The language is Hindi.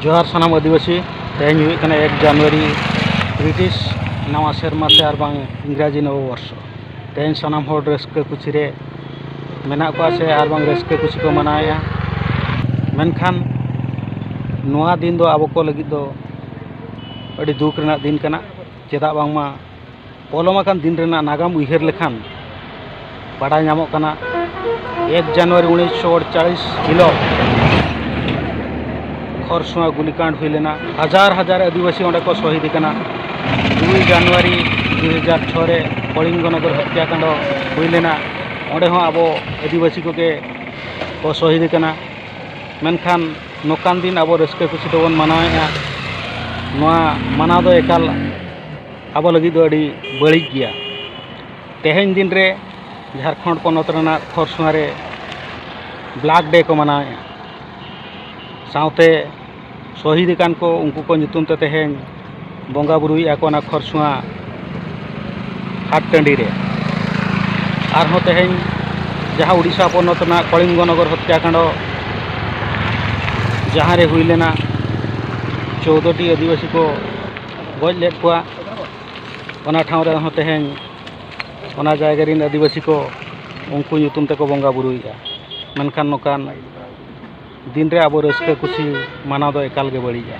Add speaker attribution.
Speaker 1: जोहार सानाम आदिवासी तेज 1 जनवरी ब्रिटिश नवा सेरमा से और इंग्राजी नववर्ष तेज सानाम हर रस्क खुशी रे मेना को से और रस्क खुशी को मनाया मेनखान नोआ दिन दो आबो को लगी दो अड़ी दुख रेना दिन कना चेदा बांगमा पलमाकान दिन रेना नागाम उइहर लेखान बाड़ा नामो कना 1 जनवरी 1948 हिलो खरसुआ गुलिकांड हुई लेना हजार हजार आदिवासी ओंडे को शहीद कना 2 जनवरी 2006 रे कलिंगनगर हत्याकांड हुई लेना ओंडे हो आबो आदिवासी को शहीद कना मेनखान नोकान दिन आबो रस्के खुशी दोबन मनावेगा नोआ मनाव दो एकाल आबो लगी दो अड़ी बड़िज गया तेहेन दिन रे झारखंड पनत रेना खरसुआ रे ब्लैक डे को मनावेगा साउते शहीद कान को उनको को nyutum ते तेहेन बंगा बुरुई आको ना खरसुआ हाट टंडी रे आर हो तेहेन जहाँ उड़ीसा पनत ना कलिंगनगर हत्याकांड जहाँ रे हुई लेना 14टी आदिवासी को गज लेट कोआ ओना ठाव रे हो तेहेन ओना जायगा रिन आदिवासी को उनको nyutum ते को बंगा बुरुईया मेनखान नोकान दिन रे आबो रस्के खुशी मानाव दो एकाल गे बड़िया।